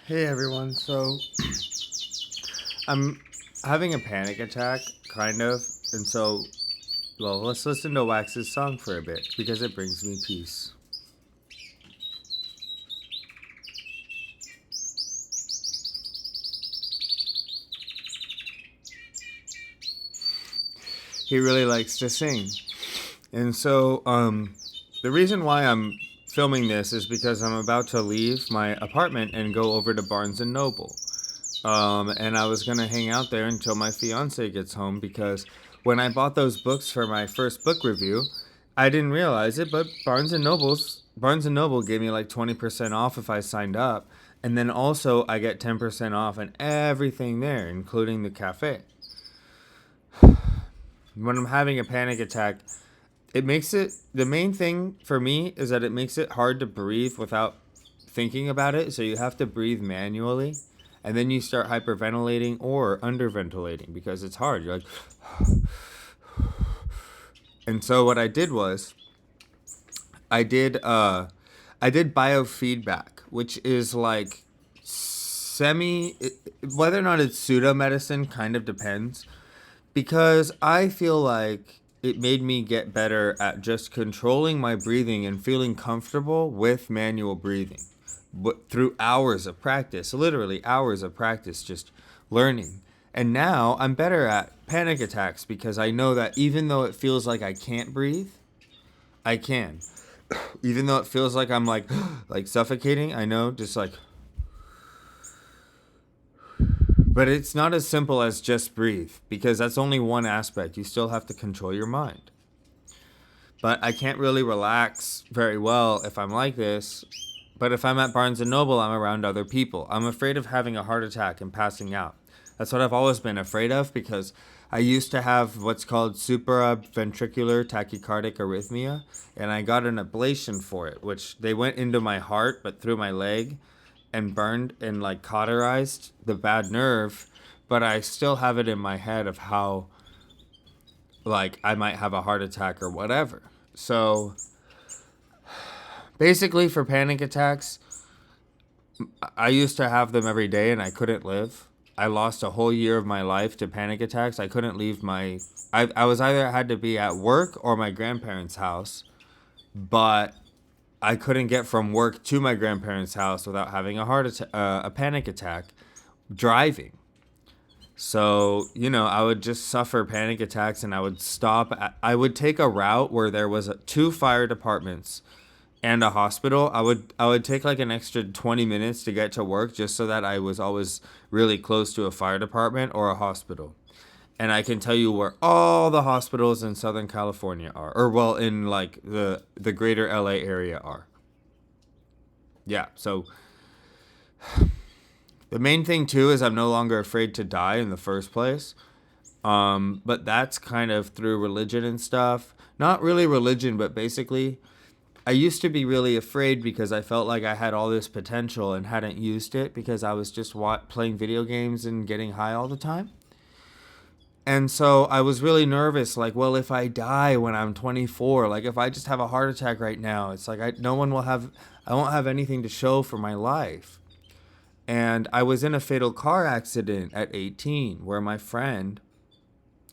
Hey everyone, so I'm having a panic attack, kind of, and let's listen to Wax's song for a bit because it brings me peace. He really likes to sing. And the reason why I'm filming this is because I'm about to leave my apartment and go over to Barnes and Noble. And I was gonna hang out there until my fiance gets home because when I bought those books for my first book review, I didn't realize it, but Barnes and Noble gave me like 20% off if I signed up, and then also I get 10% off on everything there, including the cafe. When I'm having a panic attack, it makes it the main thing for me is that it makes it hard to breathe without thinking about it, so you have to breathe manually. And then you start hyperventilating or underventilating because it's hard. You're like, and so what I did was I did I did biofeedback, which is like semi whether or not it's pseudo medicine kind of depends because I feel like it made me get better at just controlling my breathing and feeling comfortable with manual breathing. But through hours of practice, literally hours of practice, just learning. And now I'm better at panic attacks because I know that even though it feels like I can't breathe, I can. Even though it feels like I'm like like suffocating, I know just like but it's not as simple as just breathe because that's only one aspect. You still have to control your mind. But I can't really relax very well if I'm like this. But if I'm at Barnes and Noble, I'm around other people. I'm afraid of having a heart attack and passing out. That's what I've always been afraid of because I used to have what's called supraventricular tachycardic arrhythmia, and I got an ablation for it, which they went into my heart but through my leg and burned and like cauterized the bad nerve. But I still have it in my head of how like I might have a heart attack or whatever. So basically, for panic attacks, I used to have them every day and I couldn't live. I lost a whole year of my life to panic attacks. I couldn't leave my. I was either had to be at work or my grandparents' house, but I couldn't get from work to my grandparents' house without having a panic attack driving. So, I would just suffer panic attacks and I would stop. I would take a route where there was two fire departments and a hospital. I would take like an extra 20 minutes to get to work just so that I was always really close to a fire department or a hospital. And I can tell you where all the hospitals in Southern California are, or well, in like the greater LA area are. Yeah, so the main thing too is I'm no longer afraid to die in the first place. But that's kind of through religion and stuff. Not really religion, but basically I used to be really afraid because I felt like I had all this potential and hadn't used it because I was just playing video games and getting high all the time. And so I was really nervous like, well, if I die when I'm 24, like if I just have a heart attack right now, it's like no one will have I won't have anything to show for my life. And I was in a fatal car accident at 18 where my friend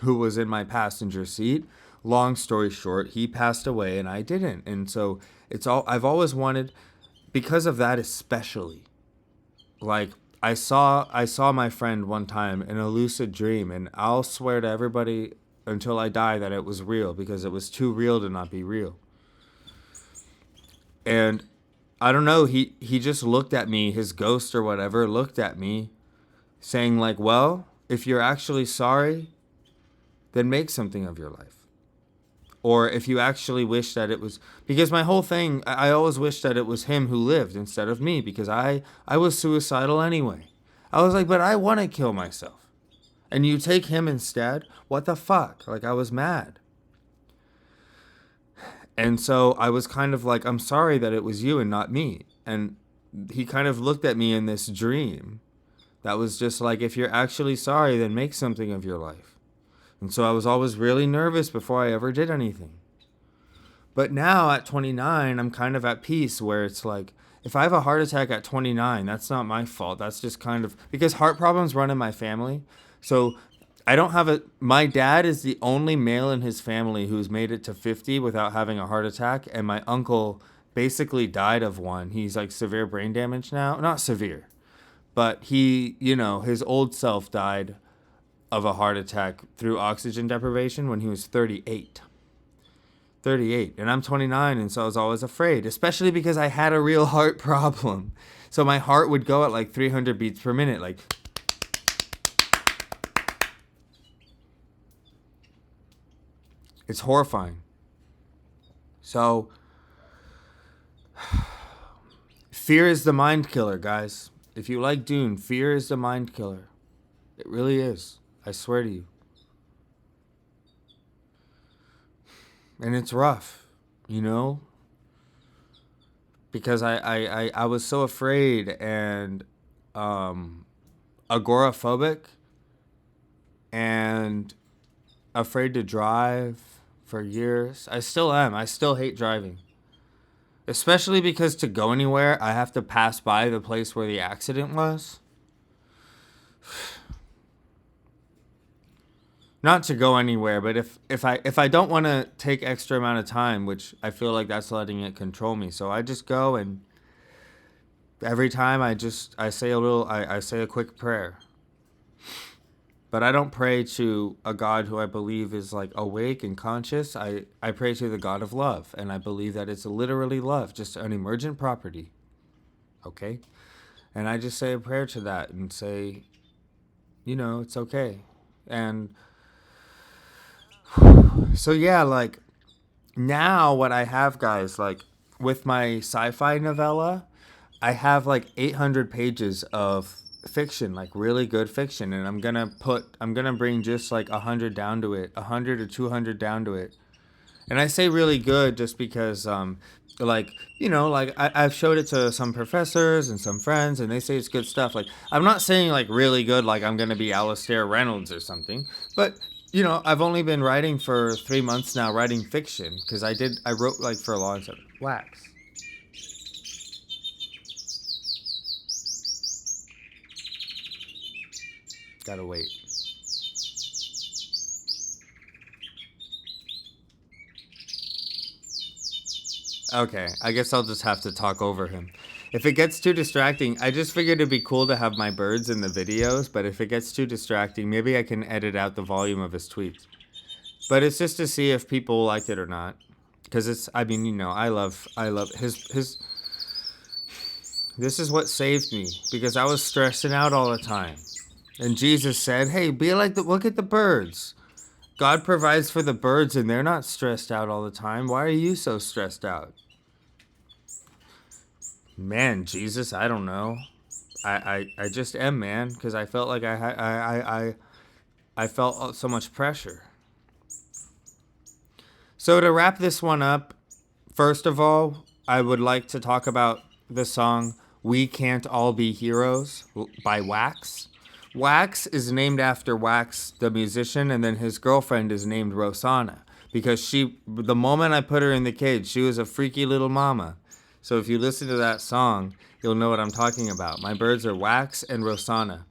who was in my passenger seat, long story short, he passed away and I didn't. And so I've always wanted because of that especially. Like I saw my friend one time in a lucid dream and I'll swear to everybody until I die that it was real because it was too real to not be real. And I don't know, he just looked at me, his ghost or whatever looked at me saying like, "Well, if you're actually sorry, then make something of your life." Or if you actually wish that it was because my whole thing I always wished that it was him who lived instead of me because I was suicidal anyway. I was like, but I want to kill myself. And you take him instead? What the fuck? Like I was mad. And so I was kind of like, I'm sorry that it was you and not me. And he kind of looked at me in this dream that was just like, if you're actually sorry, then make something of your life. And so I was always really nervous before I ever did anything. But now at 29, I'm kind of at peace where it's like, if I have a heart attack at 29, that's not my fault. That's just kind of because heart problems run in my family. So I don't have a. My dad is the only male in his family who's made it to 50 without having a heart attack, and my uncle basically died of one. He's like severe brain damage now. Not severe, but he, his old self died of a heart attack through oxygen deprivation when he was 38. 38, and I'm 29, and so I was always afraid, especially because I had a real heart problem. So my heart would go at like 300 beats per minute, like. It's horrifying. So, fear is the mind killer, guys. If you like Dune, fear is the mind killer. It really is. I swear to you. And it's rough, because I was so afraid and agoraphobic and afraid to drive for years. I still am. I still hate driving. Especially because to go anywhere, I have to pass by the place where the accident was. Not to go anywhere, but if I don't want to take extra amount of time, which I feel like that's letting it control me, so I just go, and every time I say I say a quick prayer. But I don't pray to a God who I believe is like awake and conscious. I pray to the God of love, and I believe that it's literally love, just an emergent property. Okay? And I just say a prayer to that and say, it's okay. And so yeah, like now what I have, guys, like with my sci-fi novella, I have like 800 pages of fiction, like really good fiction, and I'm gonna bring just like 100 down to it, 100 or 200 down to it. And I say really good just because I've showed it to some professors and some friends, and they say it's good stuff. Like, I'm not saying like really good, like I'm gonna be Alastair Reynolds or something, but I've only been writing for 3 months now, writing fiction, because I wrote like for a long time. Wax. Gotta wait. Okay, I guess I'll just have to talk over him. If it gets too distracting, I just figured it'd be cool to have my birds in the videos, but if it gets too distracting, maybe I can edit out the volume of his tweets. But it's just to see if people like it or not. Because I love his. This is what saved me, because I was stressing out all the time. And Jesus said, hey, look at the birds. God provides for the birds, and they're not stressed out all the time. Why are you so stressed out? Man, Jesus, I don't know. I just am, man, because I felt like I felt so much pressure. So to wrap this one up, first of all, I would like to talk about the song "We Can't All Be Heroes" by Wax. Wax is named after Wax, the musician, and then his girlfriend is named Rosanna, because the moment I put her in the cage, she was a freaky little mama. So if you listen to that song, you'll know what I'm talking about. My birds are Wax and Rosanna.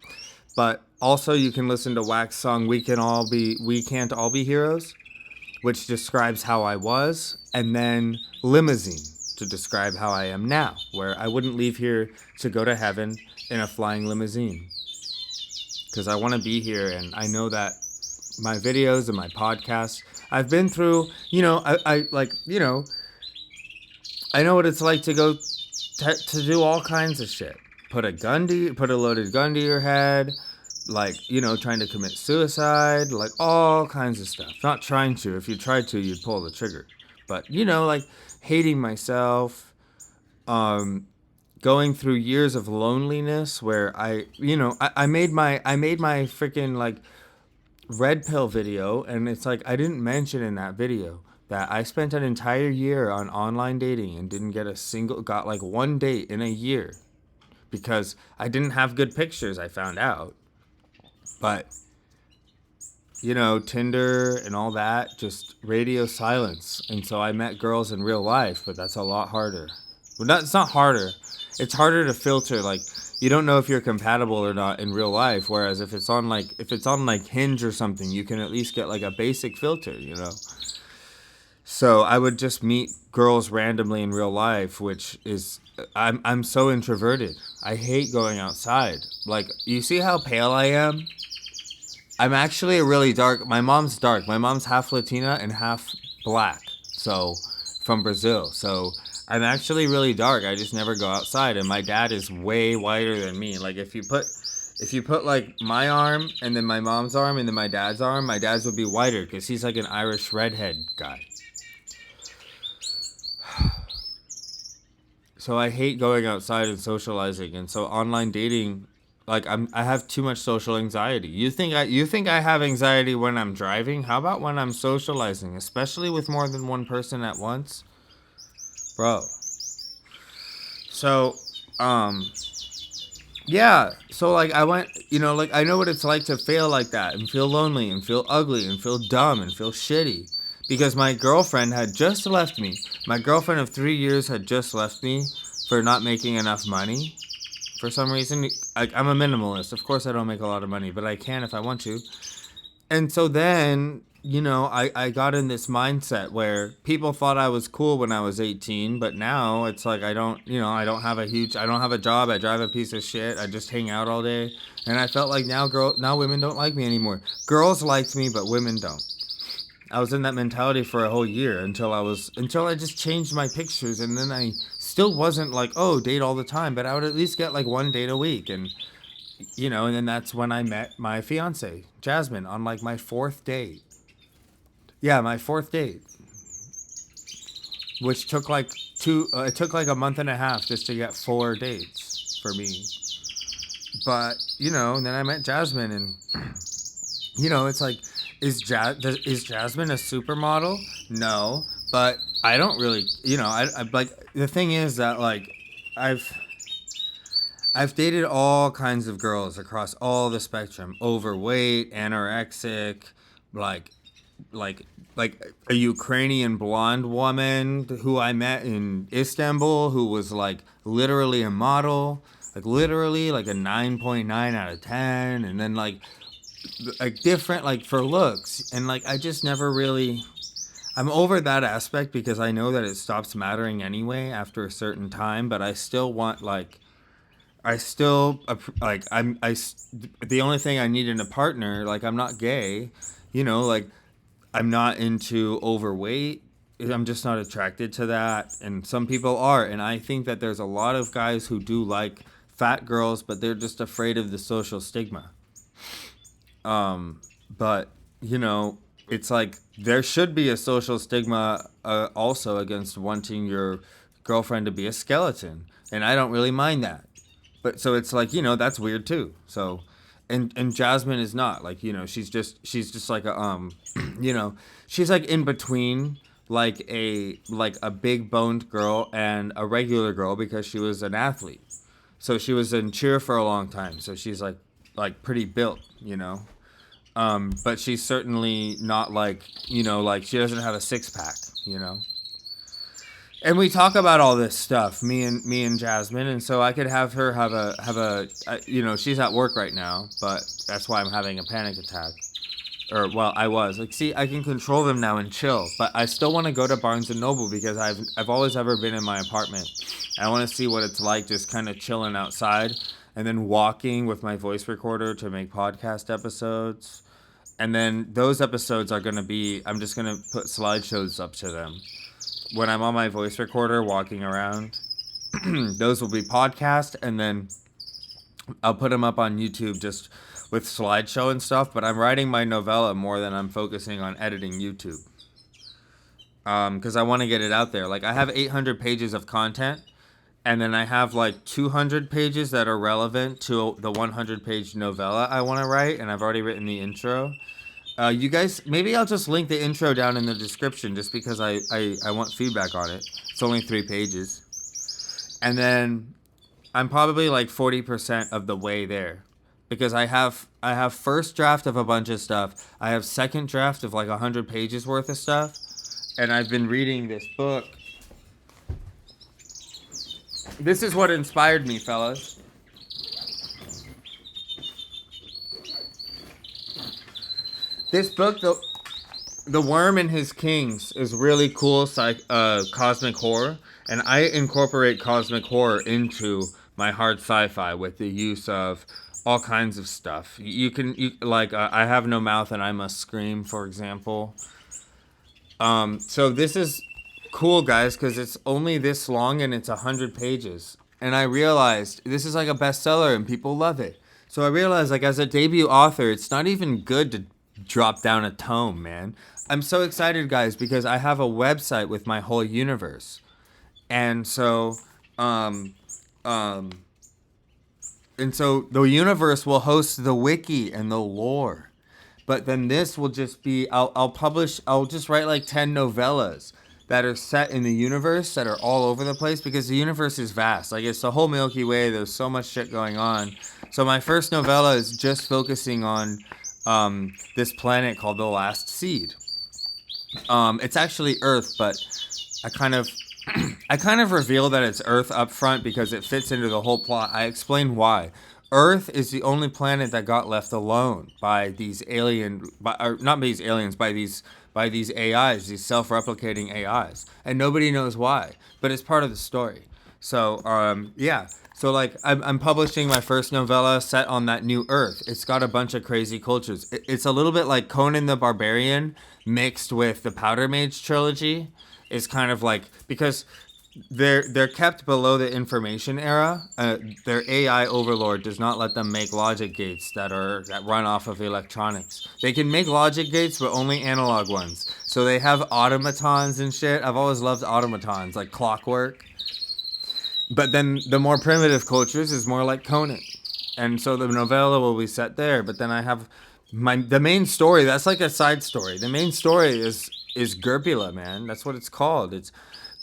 But also you can listen to Wax song We Can't All Be Heroes, which describes how I was, and then Limousine to describe how I am now, where I wouldn't leave here to go to heaven in a flying limousine. Because I want to be here, and I know that my videos and my podcasts, I've been through, I know what it's like to go to do all kinds of shit. Put a loaded gun to your head, trying to commit suicide, like all kinds of stuff. Not trying to. If you tried to, you'd pull the trigger. But, hating myself, going through years of loneliness where I made my freaking red pill video, and it's like I didn't mention in that video that I spent an entire year on online dating and didn't get got like one date in a year because I didn't have good pictures, I found out. But Tinder and all that, just radio silence. And so I met girls in real life, but that's a lot harder. Well, it's not harder. it's harder to filter. Like, you don't know if you're compatible or not in real life. Whereas if it's on like Hinge or something, you can at least get like a basic filter, you know. So I would just meet girls randomly in real life, which is I'm so introverted. I hate going outside. Like, you see how pale I am? I'm actually a really dark. My mom's dark. My mom's half Latina and half black. So, from Brazil. So, I'm actually really dark. I just never go outside. And my dad is way whiter than me. Like, if you put like my arm and then my mom's arm and then my dad's would be whiter because he's like an Irish redhead guy. So I hate going outside and socializing, and so online dating, like I have too much social anxiety. You think I have anxiety when I'm driving? How about when I'm socializing, especially with more than one person at once, bro? So, um, yeah. So like I went, you know, like I know what it's like to fail like that and feel lonely and feel ugly and feel dumb and feel shitty. Because my girlfriend had just left me. My girlfriend of 3 years had just left me for not making enough money. For some reason, I'm a minimalist. Of course, I don't make a lot of money, but I can if I want to. And so then, you know, I got in this mindset where people thought I was cool when I was 18, but now it's like I don't, you know, I don't have a job. I drive a piece of shit. I just hang out all day. And I felt like now women don't like me anymore. Girls liked me, but women don't. I was in that mentality for a whole year until I just changed my pictures, and then I still wasn't like, oh, date all the time, but I would at least get like one date a week. And you know, and then that's when I met my fiance, Jasmine, on like my fourth date. Yeah, my fourth date, which took like it took like a month and a half just to get 4 dates for me. But you know, and then I met Jasmine, and you know, it's like, is Jasmine a supermodel? No, but I don't really, you know, I like the thing is that like I've I've dated all kinds of girls across all the spectrum, overweight, anorexic, like like like a Ukrainian blonde woman who I met in Istanbul who was like literally a model, like literally like a 9.9 out of 10, and then like different like for looks, and like I just never really, I'm over that aspect because I know that it stops mattering anyway after a certain time, but I still want like I still like the only thing I need in a partner, like I'm not gay, you know, like I'm not into overweight. I'm just not attracted to that, and some people are, and I think that there's a lot of guys who do like fat girls, but they're just afraid of the social stigma. But you know, it's like there should be a social stigma also against wanting your girlfriend to be a skeleton, and I don't really mind that. But so it's like, you know, that's weird too. So, and Jasmine is not like, you know, she's just like a you know, she's like in between like a big boned girl and a regular girl because she was an athlete. So she was in cheer for a long time. So she's like pretty built, you know. But she's certainly not like, you know, like she doesn't have a six pack, you know. And we talk about all this stuff, me and Jasmine, and so I could have her you know, she's at work right now, but that's why I'm having a panic attack. Or well, I was like, see, I can control them now and chill, but I still want to go to Barnes and Noble because I've always ever been in my apartment. I want to see what it's like just kind of chilling outside and then walking with my voice recorder to make podcast episodes. And then those episodes are going to be, I'm just going to put slideshows up to them when I'm on my voice recorder walking around. Those will be podcast, and then I'll put them up on YouTube just with slideshow and stuff. But I'm writing my novella more than I'm focusing on editing YouTube, because I want to get it out there. Like I have 800 pages of content, and then I have like 200 pages that are relevant to the 100-page novella I want to write, and I've already written the intro. You guys, maybe I'll just link the intro down in the description just because I want feedback on it. It's only 3 pages. And then I'm probably like 40% of the way there. Because I have first draft of a bunch of stuff. I have second draft of like 100 pages worth of stuff. And I've been reading this book. This is what inspired me, fellas. This book, the Worm and His Kings, is really cool cosmic horror, and I incorporate cosmic horror into my hard sci-fi with the use of all kinds of stuff. I Have No Mouth and I Must Scream, for example. So this is cool, guys, because it's only this long and it's 100 pages. And I realized this is like a bestseller and people love it. So I realized, like, as a debut author, it's not even good to drop down a tome, man. I'm so excited, guys, because I have a website with my whole universe. And so, um, um, and so the universe will host the wiki and the lore. But then this will just be, I'll just write like 10 novellas that are set in the universe that are all over the place because the universe is vast. Like, it's the whole Milky Way. There's so much shit going on. So my first novella is just focusing on this planet called the Last Seed. It's actually Earth, but I kind of I kind of reveal that it's Earth up front because it fits into the whole plot. I explain why. Earth is the only planet that got left alone by these not by these aliens, by these AIs, these self-replicating AIs, and nobody knows why. But it's part of the story. So yeah. So like I'm publishing my first novella set on that new Earth. It's got a bunch of crazy cultures. It's a little bit like Conan the Barbarian mixed with the Powder Mage trilogy. It's kind of like, because they're kept below the information era. Their AI overlord does not let them make logic gates that run off of electronics. They can make logic gates, but only analog ones. So they have automatons and shit. I've always loved automatons, like clockwork. But then the more primitive cultures is more like Conan. And so the novella will be set there. But then I have the main story. That's like a side story. The main story is Gerpula, man. That's what it's called.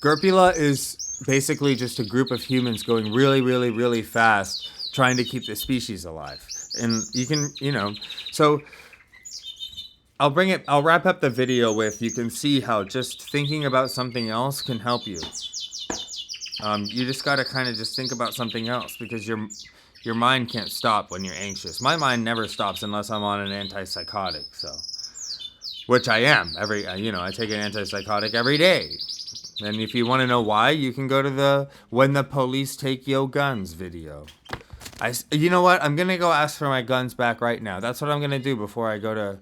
Gerpula is basically just a group of humans going really, really, really fast, trying to keep the species alive. And you can, so I'll wrap up the video with, you can see how just thinking about something else can help you. You just gotta kind of just think about something else because your mind can't stop when you're anxious. My mind never stops unless I'm on an antipsychotic, so, which I am I take an antipsychotic every day. And if you want to know why, you can go to the When the Police Take Yo Guns video. You know what? I'm gonna go ask for my guns back right now. That's what I'm gonna do before I go to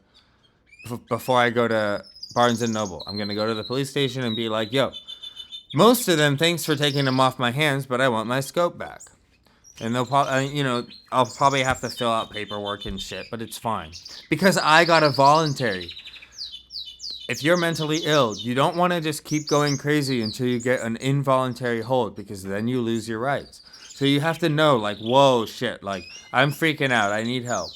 Barnes and Noble. I'm gonna go to the police station and be like, yo, most of them, thanks for taking them off my hands, but I want my scope back. And they'll probably, I'll probably have to fill out paperwork and shit, but it's fine. Because I got a voluntary. If you're mentally ill, you don't want to just keep going crazy until you get an involuntary hold, because then you lose your rights. So you have to know, like, whoa, shit, like, I'm freaking out, I need help.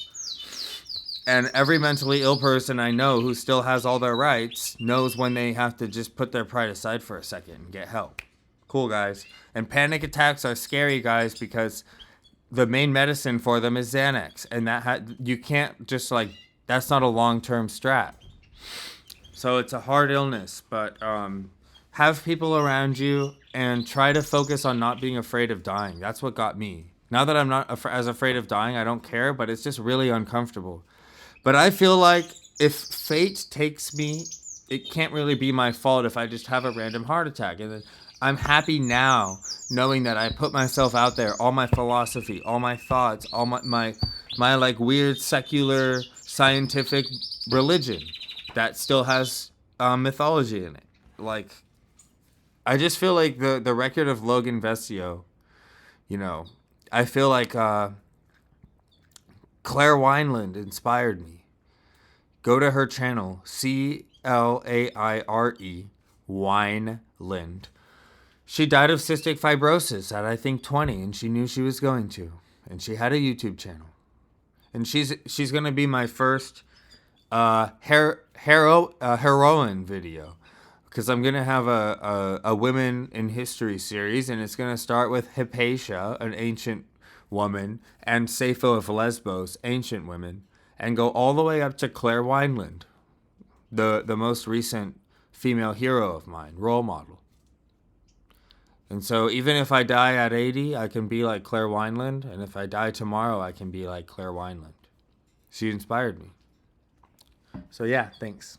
And every mentally ill person I know who still has all their rights knows when they have to just put their pride aside for a second and get help. Cool, guys. And panic attacks are scary, guys, because the main medicine for them is Xanax. And you can't just, like, that's not a long-term strat. So it's a hard illness, but have people around you and try to focus on not being afraid of dying. That's what got me. Now that I'm not as afraid of dying, I don't care, but it's just really uncomfortable. But I feel like if fate takes me, it can't really be my fault if I just have a random heart attack. And then I'm happy now knowing that I put myself out there, all my philosophy, all my thoughts, all my like weird secular scientific religion that still has mythology in it. Like, I just feel like the record of Logan Vessio, I feel like Claire Wineland inspired me. Go to her channel, Claire Wineland. She died of cystic fibrosis at, I think, 20, and she knew she was going to. And she had a YouTube channel. And she's going to be my first heroine video, because I'm going to have a women in history series, and it's going to start with Hypatia, an ancient woman, and Sappho of Lesbos, ancient women, and go all the way up to Claire Wineland, the most recent female hero of mine, role model. And so even if I die at 80, I can be like Claire Wineland. And if I die tomorrow, I can be like Claire Wineland. She inspired me. So yeah, thanks.